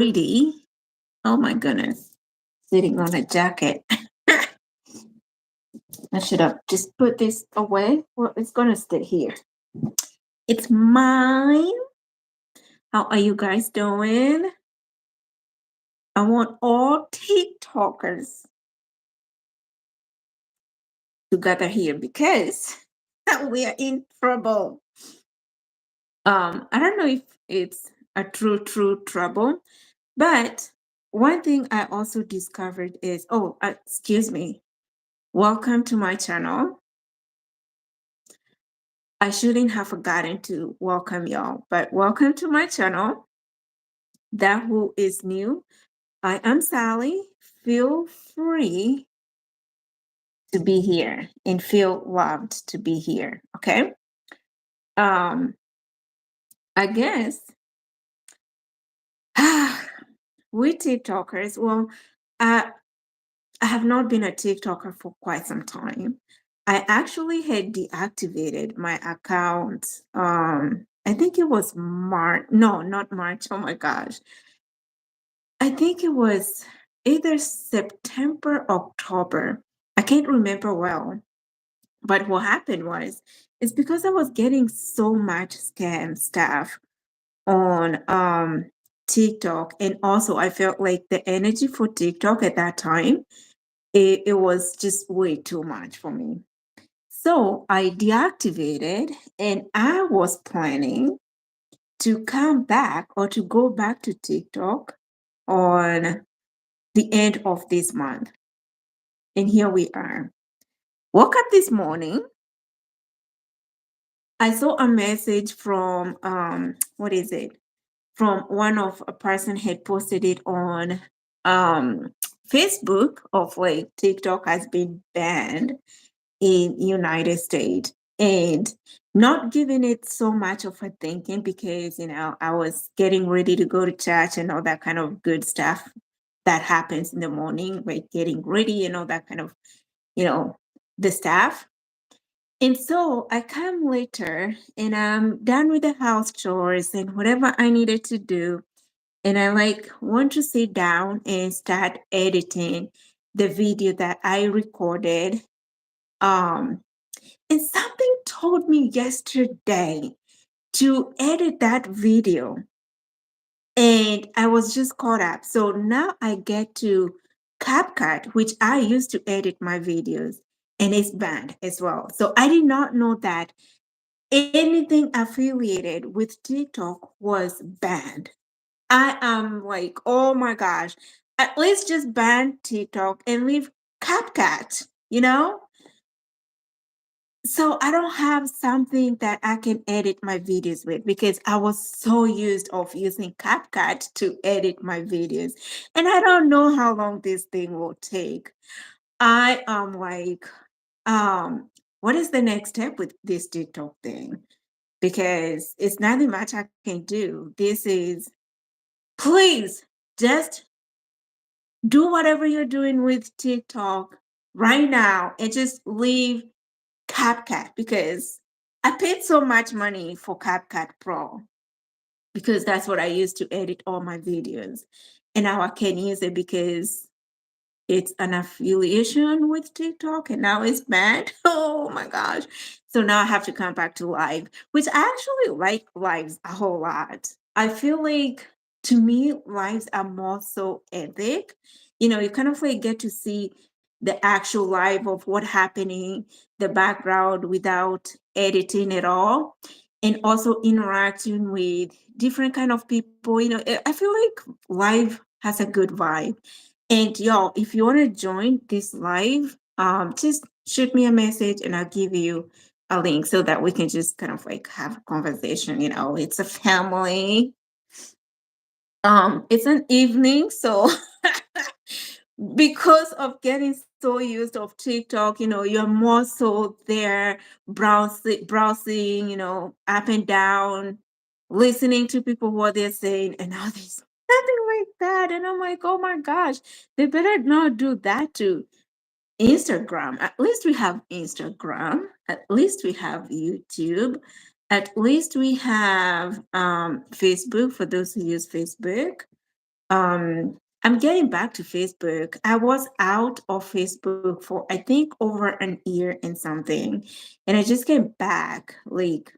pretty. Oh my goodness. Sitting on a jacket. I should have just put this away. Well, it's gonna stay here. It's mine. How are you guys doing? I want all TikTokers to gather here because we are in trouble. I don't know if it's a true trouble, but one thing I also discovered is, excuse me. Welcome to my channel. I shouldn't have forgotten to welcome y'all, but welcome to my channel. That who is new, I am Sally. Feel free to be here and feel loved to be here. Okay. Um, I guess we TikTokers, well, I have not been a TikToker for quite some time. I actually had deactivated my account. I think it was March. No, not March. Oh my gosh. I think it was either September, October. I can't remember well. But what happened was, it's because I was getting so much scam stuff on TikTok. And also I felt like the energy for TikTok at that time, it was just way too much for me. So I deactivated and I was planning to come back or to go back to TikTok on the end of this month. And here we are. Woke up this morning. I saw a message from what is it? From one of a person had posted it on um Facebook of like TikTok has been banned in United States, and not giving it so much of a thinking because I was getting ready to go to church and all that kind of good stuff that happens in the morning, like getting ready and all that kind of you know the stuff. And so I come later and I'm done with the house chores and whatever I needed to do. And I like want to sit down and start editing the video that I recorded. Um, and something told me yesterday to edit that video. And I was just caught up. So now I get to CapCut, which I used to edit my videos, and it's banned as well. So I did not know that anything affiliated with TikTok was banned. I am like, oh my gosh, at least just ban TikTok and leave CapCut, you know? So I don't have something that I can edit my videos with because I was so used of using CapCut to edit my videos. And I don't know how long this thing will take. I am like, what is the next step with this TikTok thing? Because it's nothing much I can do. This is, please just do whatever you're doing with TikTok right now and just leave CapCut because I paid so much money for CapCut Pro because that's what I use to edit all my videos. And now I can use it because it's an affiliation with TikTok and now it's banned. Oh my gosh. So now I have to come back to live, which I actually like lives a whole lot. I feel like to me, lives are more so epic. You kind of like get to see the actual live of what happening, the background without editing at all, and also interacting with different kind of people. I feel like live has a good vibe. And y'all, if you want to join this live, just shoot me a message and I'll give you a link so that we can just kind of like have a conversation. It's a family. It's an evening, so because of getting so used of TikTok, you're more so there browsing, up and down, listening to people what they're saying, and now there's nothing like that. And I'm like, oh my gosh, they better not do that to Instagram. At least we have Instagram. At least we have YouTube. At least we have Facebook for those who use Facebook. I'm getting back to Facebook. I was out of Facebook for I think over an year and something. And I just came back like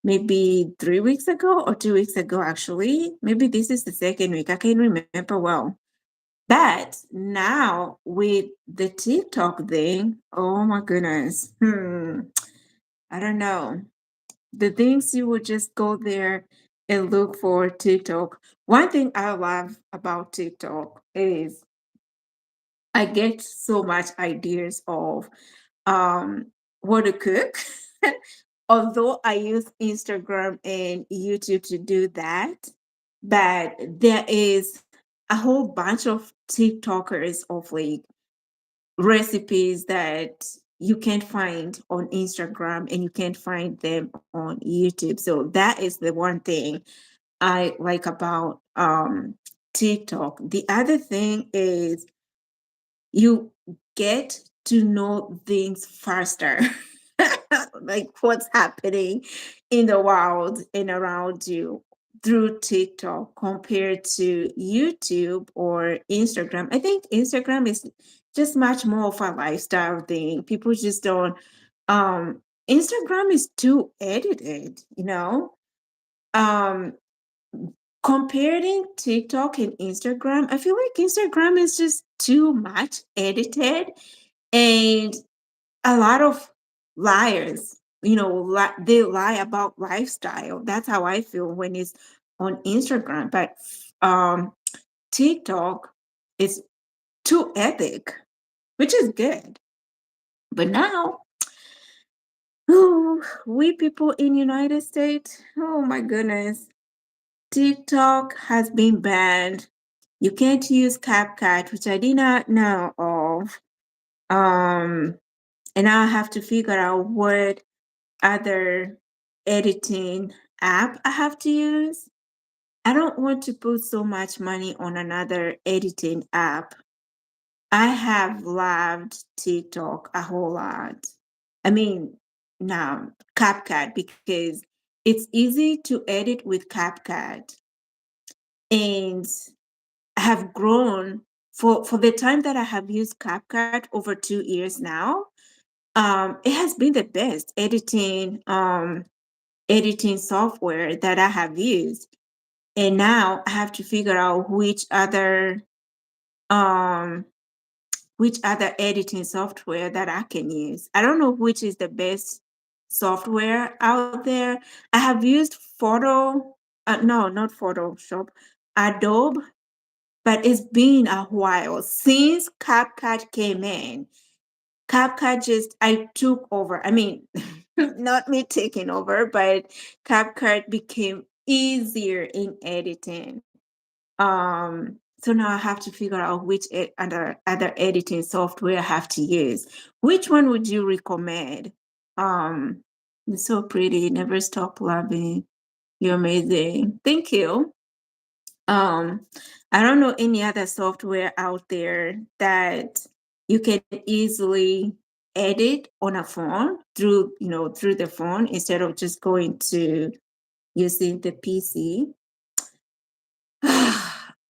maybe 3 weeks ago or 2 weeks ago, actually. Maybe this is the second week. I can't remember well. But now with the TikTok thing, oh my goodness. I don't know. The things you would just go there and look for TikTok. One thing I love about TikTok is I get so much ideas of um what to cook. Although I use Instagram and YouTube to do that, but there is a whole bunch of TikTokers of like recipes that you can't find on Instagram and you can't find them on YouTube. So that is the one thing I like about TikTok. The other thing is you get to know things faster, like what's happening in the world and around you through TikTok compared to YouTube or Instagram. I think Instagram is just much more of a lifestyle thing. People just don't Instagram is too edited, you know? Um Comparing TikTok and Instagram, I feel like Instagram is just too much edited and a lot of liars, they lie about lifestyle. That's how I feel when it's on Instagram. But um, TikTok is too epic, which is good. But now, we people in United States, oh my goodness, TikTok has been banned. You can't use CapCut, which I did not know of. Um, and now I have to figure out what other editing app I have to use. I don't want to put so much money on another editing app. I have loved TikTok a whole lot. I mean, now CapCut because it's easy to edit with CapCut and I have grown for the time that I have used CapCut over 2 years now. It has been the best editing software that I have used. And now I have to figure out um which other editing software that I can use. I don't know which is the best software out there. I have used no, not Photoshop, Adobe, but it's been a while since CapCut came in. CapCut just I took over. I mean, not me taking over, but CapCut became easier in editing. So now I have to figure out which other editing software I have to use. Which one would you recommend? Um, you're so pretty. Never stop loving. You're amazing. Thank you. Um, I don't know any other software out there that you can easily edit on a phone through the phone instead of just going to using the PC.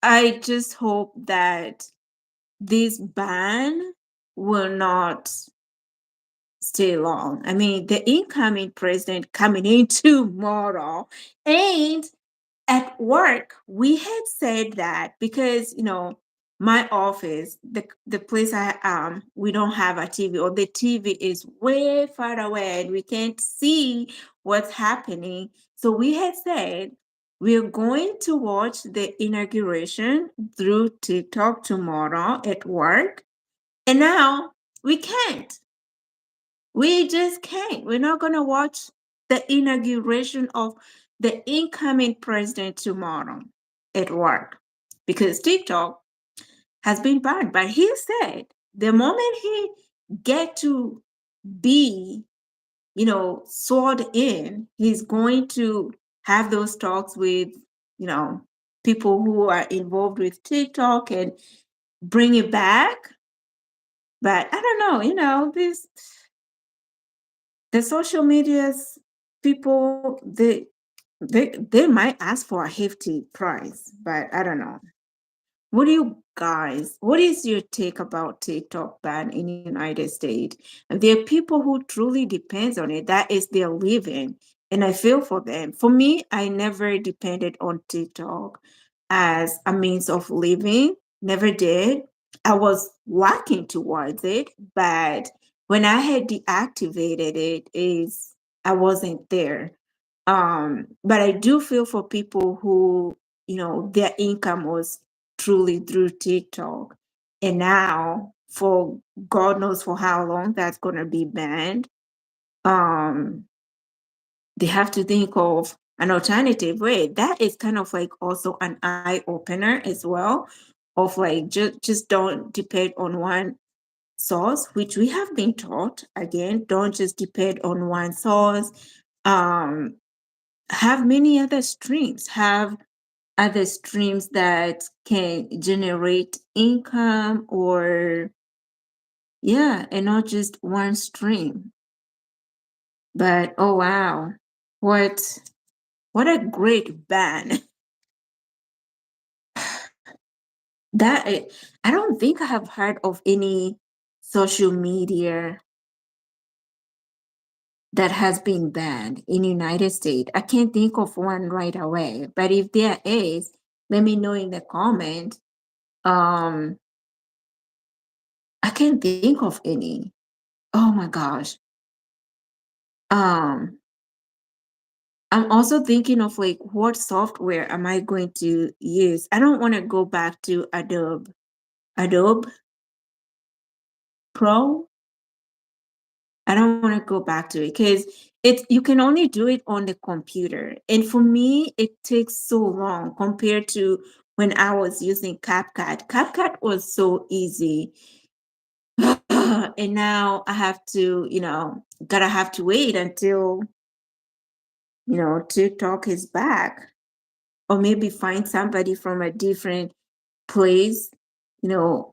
I just hope that this ban will not stay long. I mean, the incoming president coming in tomorrow, and at work we had said that because my office, the place I we don't have a TV, or the TV is way far away and we can't see what's happening. So we had said we're going to watch the inauguration through TikTok tomorrow at work, and now we can't. We just can't. We're not going to watch the inauguration of the incoming president tomorrow at work because TikTok has been banned. But he said the moment he get to be, sworn in, he's going to have those talks with, you know, people who are involved with TikTok and bring it back. But I don't know, this the social medias people they might ask for a hefty price, but I don't know. what is your take about TikTok ban in the United States? And there are people who truly depends on it. That is their living. And I feel for them. For me, I never depended on TikTok as a means of living. Never did. I was working towards it, but when I had deactivated it, is I wasn't there. But I do feel for people who, their income was truly through TikTok. And now, for God knows for how long that's going to be banned, um, they have to think of an alternative way. That is kind of like also an eye opener as well, of like just don't depend on one source, which we have been taught. Again, don't just depend on one source. Um, have many other streams. Have other streams that can generate income, or yeah, and not just one stream. But oh wow, what what a great ban. that I don't think I have heard of any social media that has been banned in United States. I can't think of one right away, but if there is, let me know in the comment. um I can't think of any. Oh my gosh. Um, I'm also thinking of like what software am I going to use? I don't want to go back to Adobe Pro. I don't want to go back to it because you can only do it on the computer. And for me, it takes so long compared to when I was using CapCut. CapCut was so easy. And now I have to, gotta have to wait until, TikTok is back, or maybe find somebody from a different place,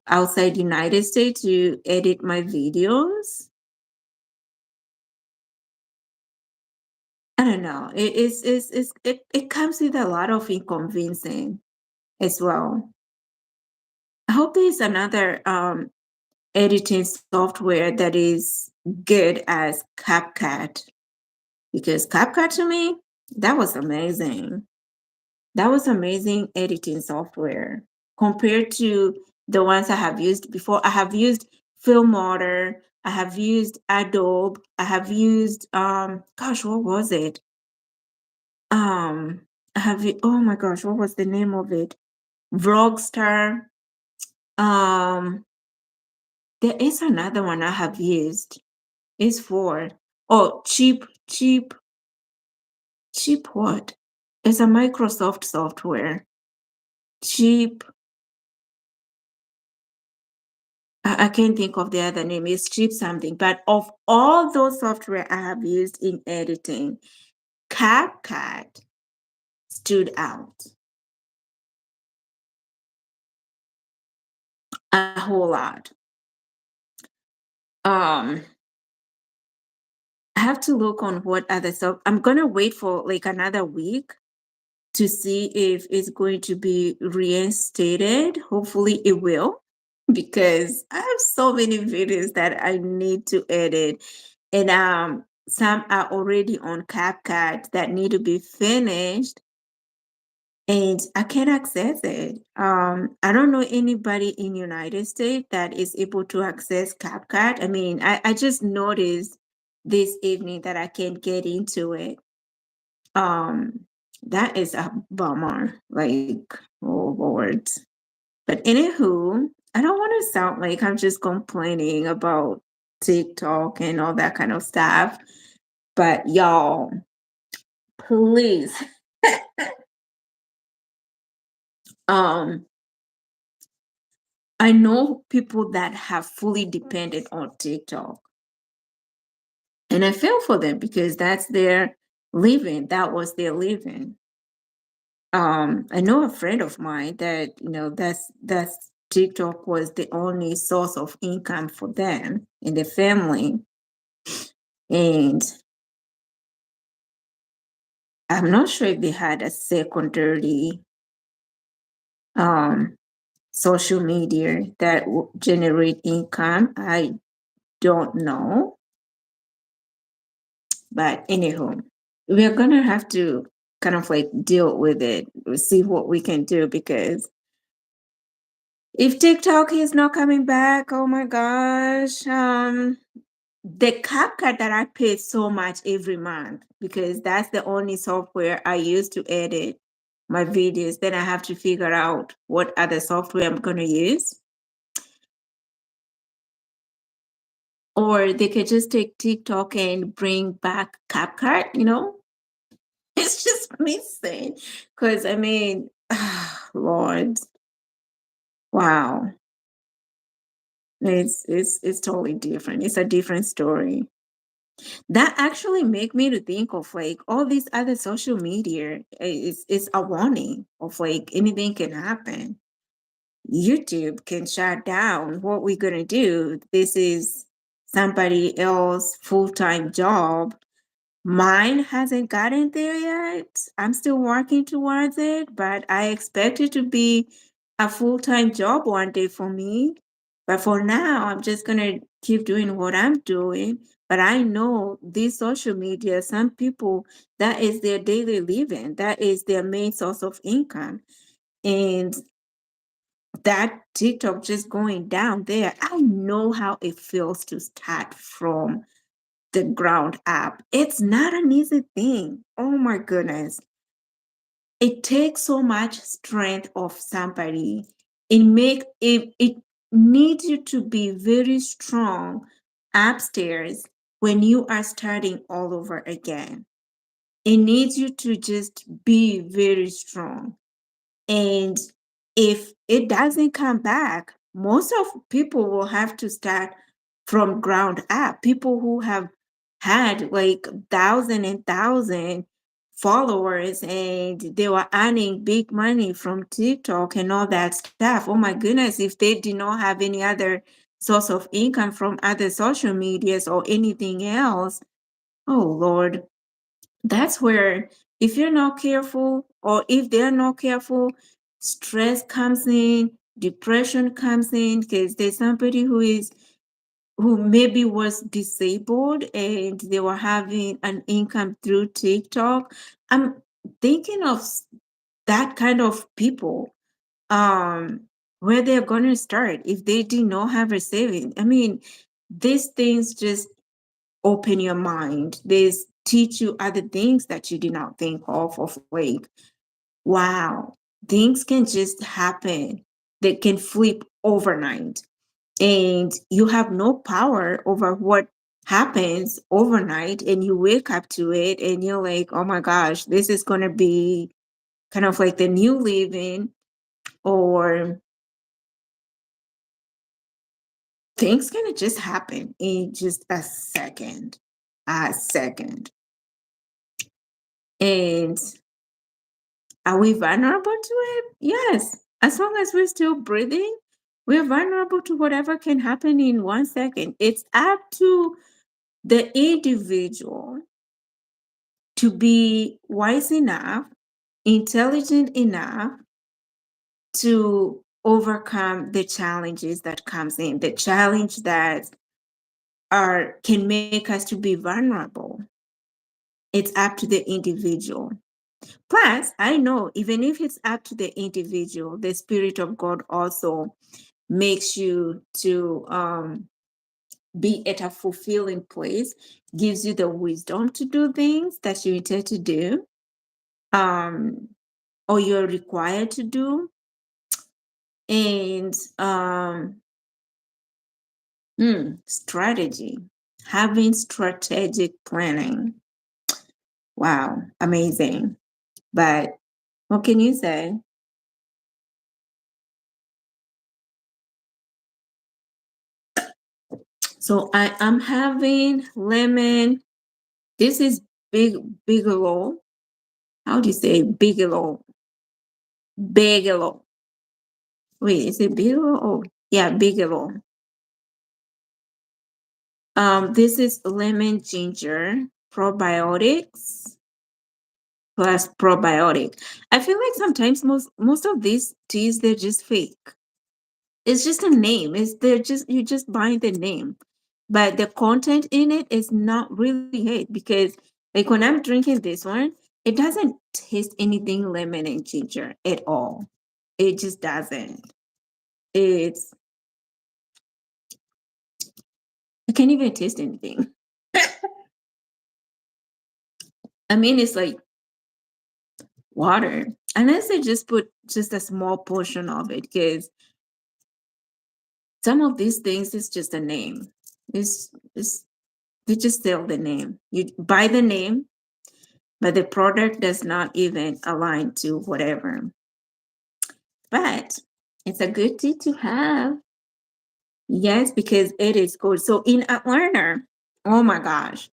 outside United States to edit my videos. I don't know. It comes with a lot of inconveniencing as well. I hope there's another editing software that is good as CapCut, because CapCut to me, that was amazing. That was amazing editing software compared to the ones I have used before. I have used Filmora, I have used Adobe, I have used gosh, what was it? Um oh my gosh, what was the name of it? Vlogstar. Um there is another one I have used. It's for cheap what? It's a Microsoft software. Cheap. I can't think of the other name. It's cheap something. But of all those software I have used in editing, CapCut stood out a whole lot. Um, I have to look on what other stuff. I'm gonna wait for like another week to see if it's going to be reinstated. Hopefully it will, because I have so many videos that I need to edit. And some are already on CapCut that need to be finished, and I can't access it. I don't know anybody in United States that is able to access CapCut. I mean, I just noticed this evening that I can't get into it. Um, that is a bummer. Like, oh Lord. But anywho, I don't want to sound like I'm just complaining about TikTok and all that kind of stuff. But y'all, please, um, I know people that have fully depended on TikTok, and I feel for them because that's their living. That was their living. I know a friend of mine that, that's TikTok was the only source of income for them and their family. And I'm not sure if they had a secondary um social media that generate income. I don't know, but anywho, we are gonna have to kind of like deal with it, see what we can do, because if TikTok is not coming back, oh my gosh, the CapCut that I pay so much every month, because that's the only software I use to edit my videos. Then I have to figure out what other software I'm gonna use. Or they could just take TikTok and bring back CapCut, you know? It's just missing. Because I mean, Lord, wow. It's totally different. It's a different story. That actually make me to think of like all these other social media is a warning of like anything can happen. YouTube can shut down. What we gonna do? This is somebody else full-time job. Mine hasn't gotten there yet. I'm still working towards it, but I expect it to be a full-time job one day for me. But for now, I'm just gonna keep doing what I'm doing. But I know these social media, some people, that is their daily living, that is their main source of income. And that TikTok just going down there, I know how it feels to start from the ground up. It's not an easy thing. Oh my goodness. It takes so much strength of somebody. It needs you to be very strong upstairs when you are starting all over again. It needs you to just be very strong. And if it doesn't come back, most of people will have to start from ground up. People who have had like thousand and thousand followers and they were earning big money from TikTok and all that stuff. Oh my goodness, if they did not have any other source of income from other social medias or anything else, oh Lord, that's where if you're not careful or if they're not careful, stress comes in, depression comes in, because there's somebody who maybe was disabled and they were having an income through TikTok. I'm thinking of that kind of people, um where they're going to start if they did not have a saving. I mean, these things just open your mind. They teach you other things that you did not think of like, wow, things can just happen. They can flip overnight. And you have no power over what happens overnight. And you wake up to it and you're like, oh my gosh, this is going to be kind of like the new living, or things gonna just happen in just a second. A second. And are we vulnerable to it? Yes. As long as we're still breathing, we're vulnerable to whatever can happen in 1 second. It's up to the individual to be wise enough, intelligent enough to overcome the challenges that comes in, the challenge that are can make us to be vulnerable. It's up to the individual. Plus, I know even if it's up to the individual, the Spirit of God also makes you to be at a fulfilling place, gives you the wisdom to do things that you intend to do, um, or you're required to do. And strategy, having strategic planning. Wow, amazing. But what can you say? So I am having lemon. This is Bigelow. How do you say Bigelow? Bigelow. Wait, is it Bigelow? Oh, yeah, Bigelow. This is lemon ginger probiotics plus probiotic. I feel like sometimes most of these teas they're just fake. It's just a name. It's they're just you just buying the name, but the content in it is not really it because like when I'm drinking this one, it doesn't taste anything lemon and ginger at all. It just doesn't. It's I can't even taste anything. I mean, it's like water, unless they just put just a small portion of it, because some of these things is just a name. It's they just sell the name. You buy the name, but the product does not even align to whatever. But it's a good tea to have. Yes, because it is good. So in Atlanta, oh my gosh,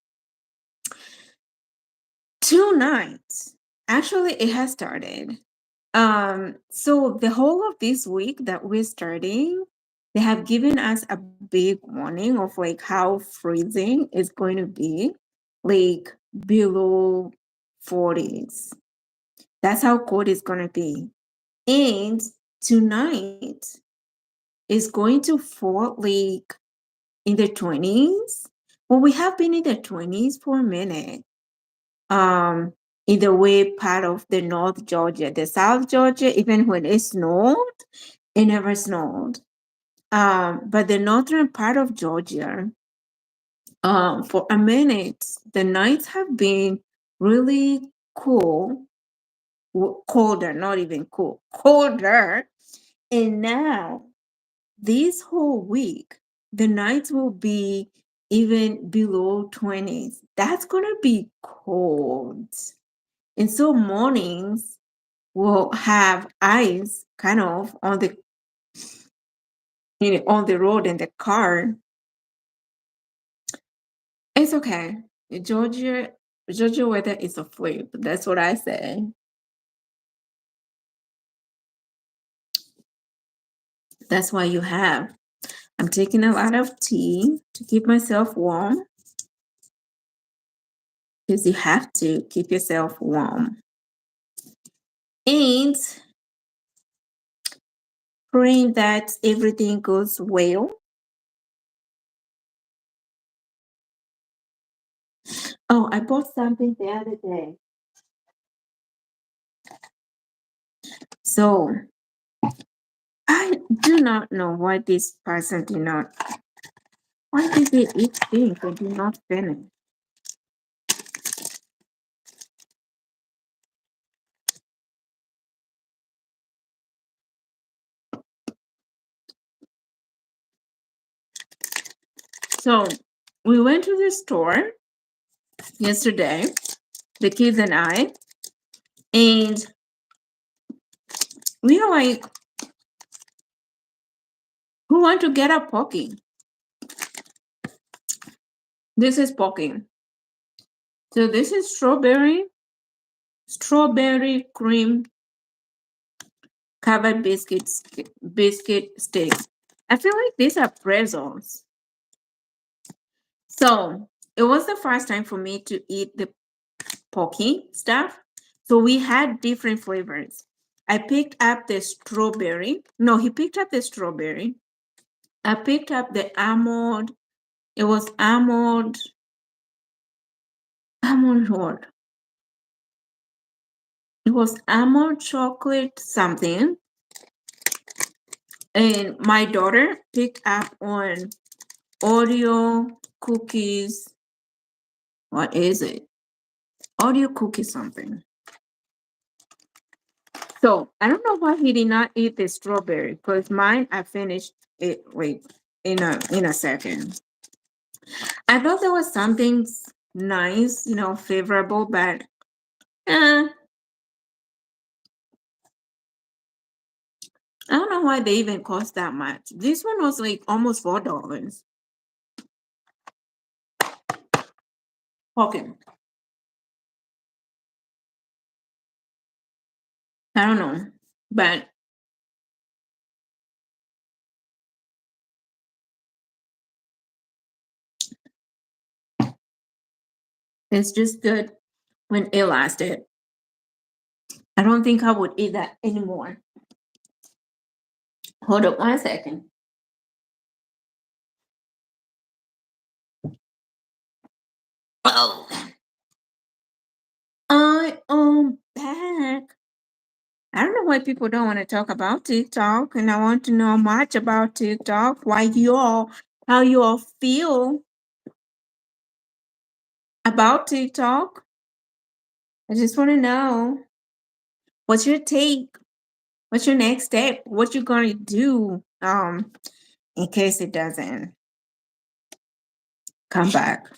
2 nights. Actually, it has started. So the whole of this week that we're starting, they have given us a big warning of like how freezing is going to be, like below 40s. That's how cold it's going to be. And tonight is going to fall like in the 20s. Well, we have been in the 20s for a minute. Um, in the way part of the North Georgia, the South Georgia, even when it snowed, it never snowed. But the northern part of Georgia, for a minute, the nights have been really cool, colder, not even cool, colder. And now, this whole week, the nights will be even below 20s. That's going to be cold. And so mornings will have ice kind of on the on the road in the car. It's okay. Georgia Georgia weather is a flip. That's what I say. That's why you have. I'm taking a lot of tea to keep myself warm because you have to keep yourself warm. And praying that everything goes well. Oh, I bought something the other day. So I do not know why this person did not. Why did they eat things and do not finish? So we went to the store yesterday, the kids and I, and we are like, who want to get a Pocky? This is Pocky. So this is strawberry cream covered biscuit sticks. I feel like these are pretzels. So it was the first time for me to eat the Pocky stuff. So we had different flavors. I picked up the strawberry. No, he picked up the strawberry. I picked up the almond. It was almond what? It was almond chocolate something. And my daughter picked up on Oreo cookies. What is it? Oreo cookie something. So I don't know why he did not eat the strawberry because mine I finished it wait in a second. I thought there was something nice, favorable, but I don't know why they even cost that much. This one was like almost $4. Okay. I don't know. But it's just good when it lasted. I don't think I would eat that anymore. Hold up 1 second. Oh, I am back. I don't know why people don't want to talk about TikTok, and I want to know much about TikTok. How you all feel about TikTok. I just want to know what's your take. What's your next step? What you gonna do? In case it doesn't come back.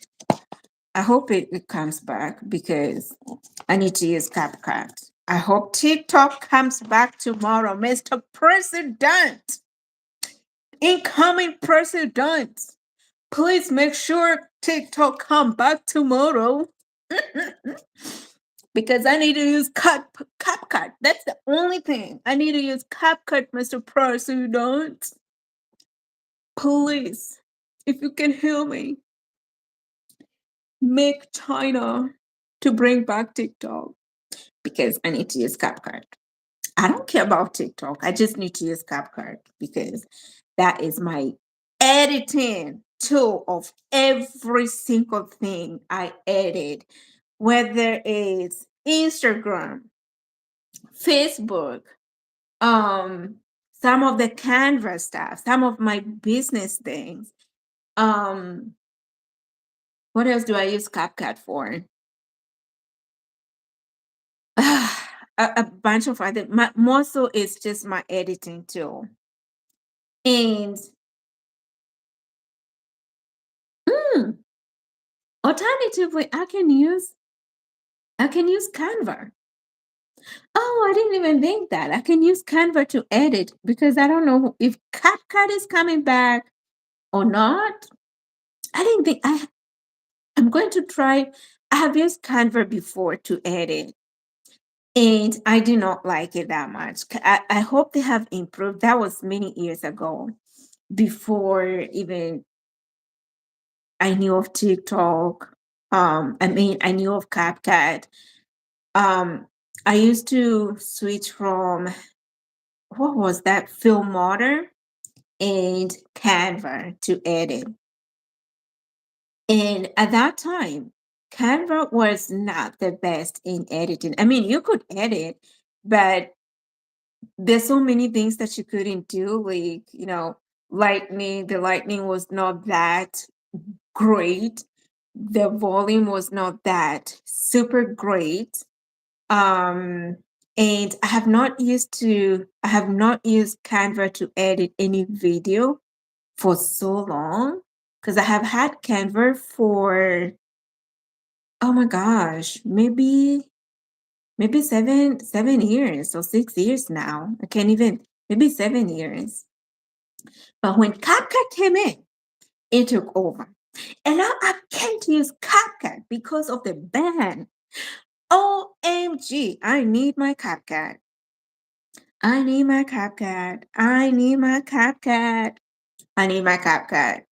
I hope it comes back because I need to use CapCut. I hope TikTok comes back tomorrow, Mr. President. Incoming president. Please make sure TikTok come back tomorrow. Because I need to use CapCut. That's the only thing. I need to use CapCut, Mr. President. Please, if you can hear me, make China to bring back TikTok because I need to use CapCut. I don't care about TikTok. I just need to use CapCut because that is my editing tool of every single thing I edit, whether it's Instagram, Facebook, um, some of the Canva stuff, some of my business things. Um, what else do I use CapCut for? A bunch of other, more so it's just my editing tool. And mm, alternatively, I can use Canva. Oh, I didn't even think that. I can use Canva to edit because I don't know if CapCut is coming back or not. I didn't think I'm going to try. I have used Canva before to edit, and I do not like it that much. I hope they have improved. That was many years ago, before even I knew of TikTok. I knew of CapCut. Um, I used to switch from what was that, Filmora and Canva to edit. And at that time, Canva was not the best in editing. I mean, you could edit, but there's so many things that you couldn't do, like, the lightning was not that great. The volume was not that super great. Um, and I have not used Canva to edit any video for so long because I have had Canva for, oh my gosh, maybe 7 years or 6 years now. I can't even, maybe 7 years. But when CapCut came in, it took over. And now I can't use CapCut because of the ban. OMG, I need my CapCut. I need my CapCut. I need my CapCut. I need my CapCut.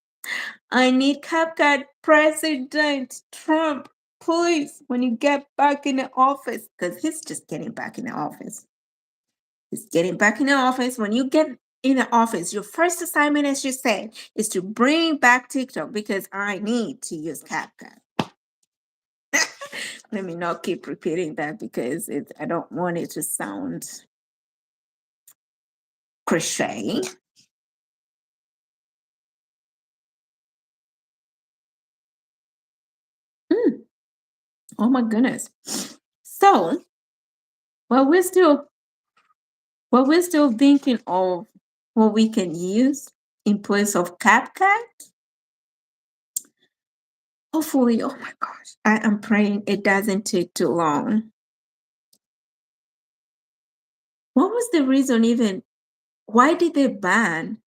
I need CapCut. President Trump, please, when you get back in the office, because he's just getting back in the office. He's getting back in the office. When you get in the office, your first assignment, as you said, is to bring back TikTok because I need to use CapCut. Let me not keep repeating that because I don't want it to sound cliche. Mm, oh my goodness. So, well, we're still thinking of what we can use in place of CapCut. Hopefully, oh my gosh, I am praying it doesn't take too long. What was the reason even? Why did they ban?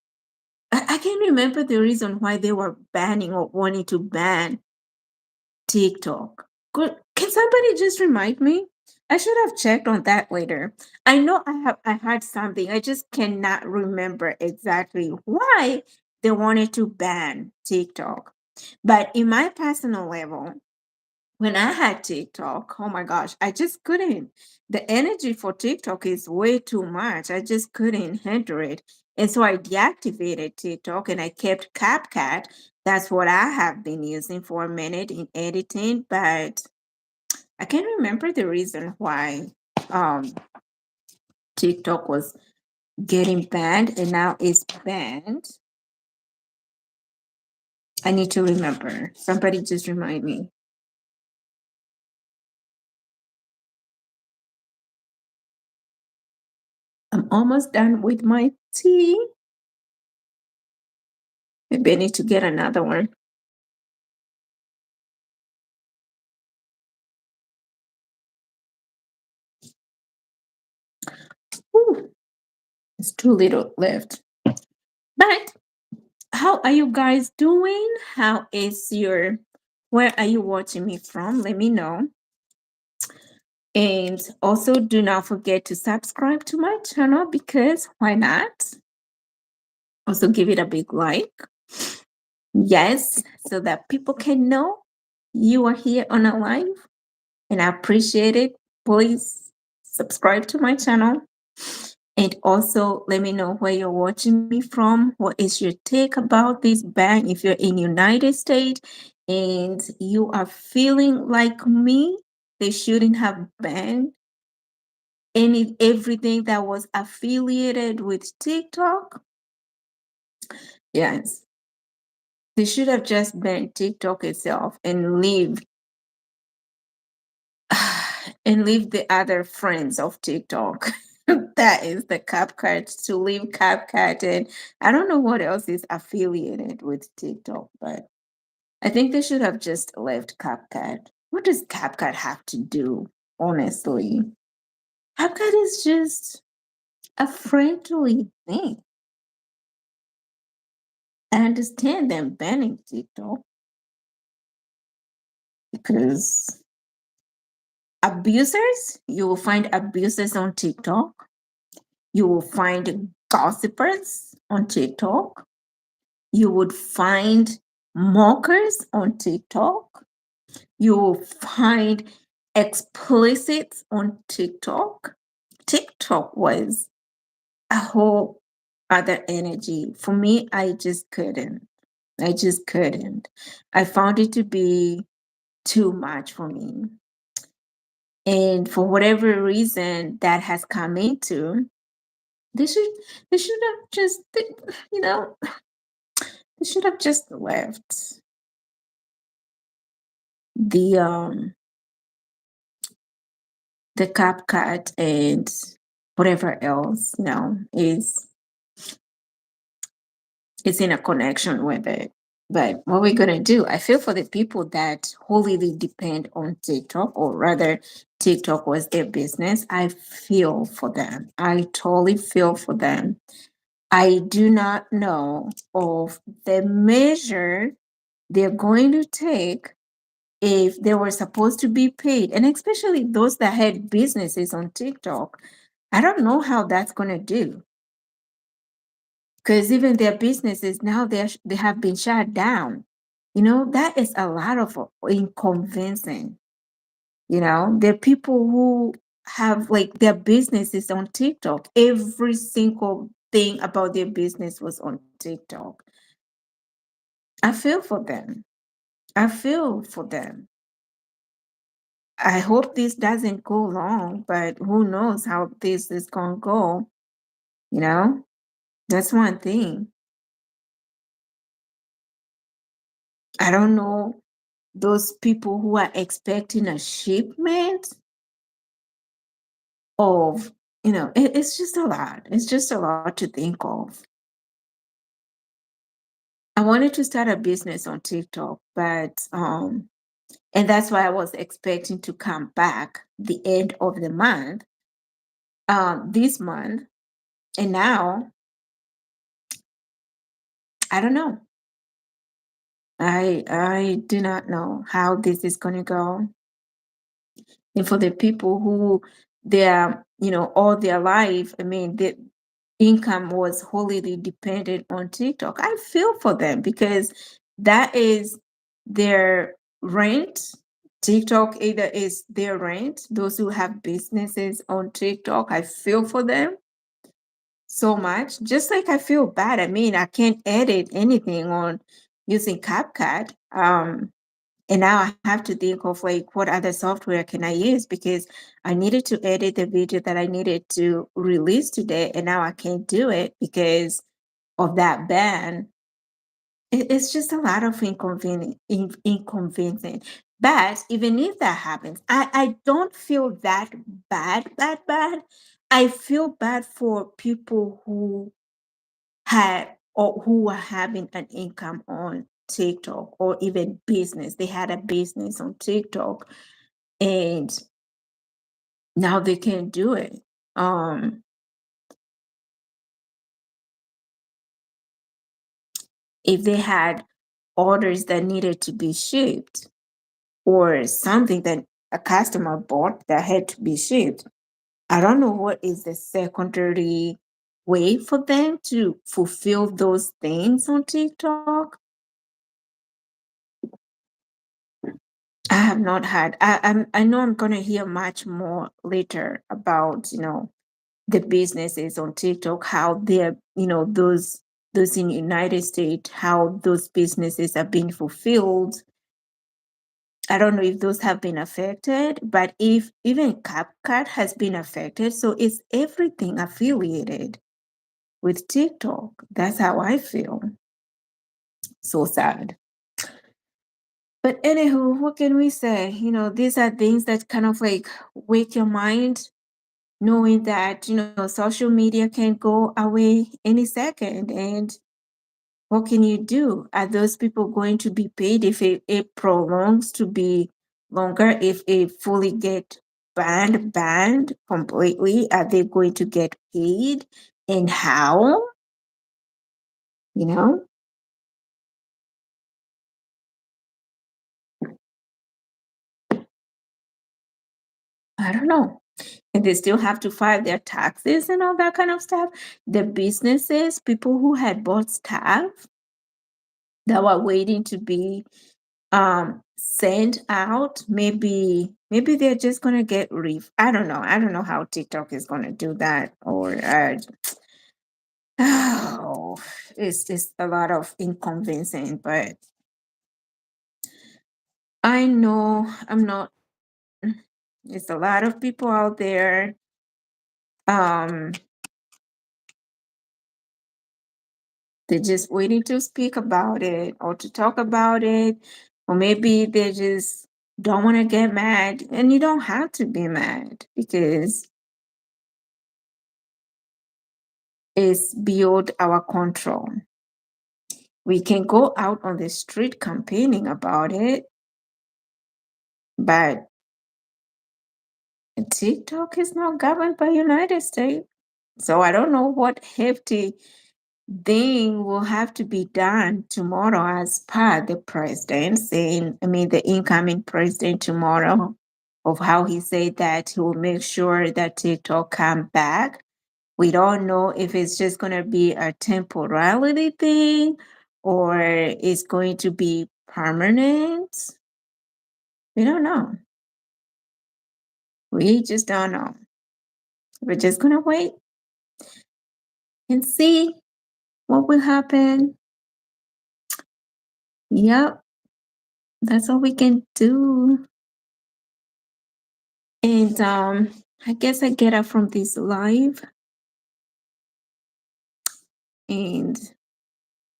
I can't remember the reason why they were banning or wanting to ban TikTok. Can somebody just remind me? I should have checked on that later. I know I had something. I just cannot remember exactly why they wanted to ban TikTok. But in my personal level, when I had TikTok, oh my gosh, I just couldn't. The energy for TikTok is way too much. I just couldn't handle it. And so I deactivated TikTok and I kept CapCut. That's what I have been using for a minute in editing, but I can't remember the reason why um, TikTok was getting banned and now it's banned. I need to remember. Somebody just remind me. I'm almost done with my tea. Maybe I need to get another one. Ooh, it's too little left. But how are you guys doing? How is your, where are you watching me from? Let me know. And also do not forget to subscribe to my channel because why not? Also give it a big like. Yes, so that people can know you are here on a live and I appreciate it. Please subscribe to my channel. And also let me know where you're watching me from. What is your take about this ban? If you're in United States and you are feeling like me, they shouldn't have banned everything that was affiliated with TikTok. Yes. They should have just banned TikTok itself and leave and leave the other friends of TikTok. That is the CapCut, to leave CapCut, and I don't know what else is affiliated with TikTok, but I think they should have just left CapCut. What does CapCut have to do, honestly? CapCut is just a friendly thing. I understand them banning TikTok because abusers, you will find abusers on TikTok. You will find gossipers on TikTok. You would find mockers on TikTok. You will find explicits on TikTok. TikTok was a whole other energy. For me, I just couldn't. I just couldn't. I found it to be too much for me. And for whatever reason that has come into, they should they should have just you know they should have just left the um the CapCut and whatever else, is in a connection with it. But what we're gonna do, I feel for the people that wholly depend on TikTok, or rather, TikTok was their business. I feel for them. I totally feel for them. I do not know of the measure they're going to take if they were supposed to be paid, and especially those that had businesses on TikTok. I don't know how that's going to do, because even their businesses now they have been shut down. That is a lot of inconveniencing. There are people who have like their businesses on TikTok. Every single thing about their business was on TikTok. I feel for them. I feel for them. I hope this doesn't go long, but who knows how this is going to go, you know? That's one thing. I don't know those people who are expecting a shipment of, it's just a lot. It's just a lot to think of. I wanted to start a business on TikTok, but and that's why I was expecting to come back the end of the month, this month. And now I don't know. I do not know how this is going to go. And for the people who their all their life, I mean, the income was wholly dependent on TikTok. I feel for them because that is their rent. TikTok either is their rent. Those who have businesses on TikTok, I feel for them. so much. Just like I feel bad. I mean, I can't edit anything on using CapCut. And now I have to think of like what other software can I use because I needed to edit the video that I needed to release today, and now I can't do it because of that ban. It's just a lot of inconvenience. But even if that happens, I don't feel that bad. I feel bad for people who had or who are having an income on TikTok or even business. They had a business on TikTok and now they can't do it. Um, if they had orders that needed to be shipped or something that a customer bought that had to be shipped, I don't know what is the secondary way for them to fulfill those things on TikTok. I have not had. I know I'm gonna hear much more later about the businesses on TikTok, how they're those in United States, how those businesses are being fulfilled. I don't know if those have been affected, but if even CapCut has been affected, so it's everything affiliated with TikTok. That's how I feel. So sad. But anywho, what can we say? These are things that kind of like wake your mind, knowing that, social media can go away any second. And what can you do? Are those people going to be paid if it prolongs to be longer? If it fully get banned completely, are they going to get paid? And how? You know, I don't know. And they still have to file their taxes and all that kind of stuff. The businesses, people who had bought staff that were waiting to be sent out, maybe they're just gonna get I don't know how TikTok is gonna do that, or oh, it's just a lot of inconveniencing. But I know I'm not. It's a lot of people out there. um They're just waiting to speak about it or to talk about it. Or maybe they just don't want to get mad. And you don't have to be mad because it's beyond our control. We can go out on the street campaigning about it, but TikTok is not governed by United States. So I don't know what hefty thing will have to be done tomorrow as per the president saying, I mean, the incoming president tomorrow, of how he said that he will make sure that TikTok come back. We don't know if it's just going to be a temporality thing or it's going to be permanent. We don't know. We just don't know. We're just going to wait and see what will happen. Yep, that's all we can do. And I guess I get up from this live and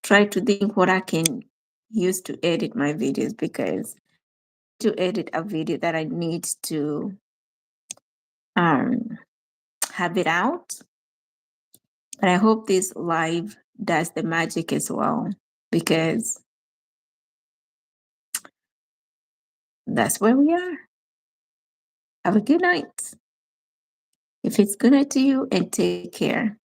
try to think what I can use to edit my videos, because to edit a video that I need to um have it out. But I hope this live does the magic as well, because that's where we are. Have a good night. If it's good night to you, and take care.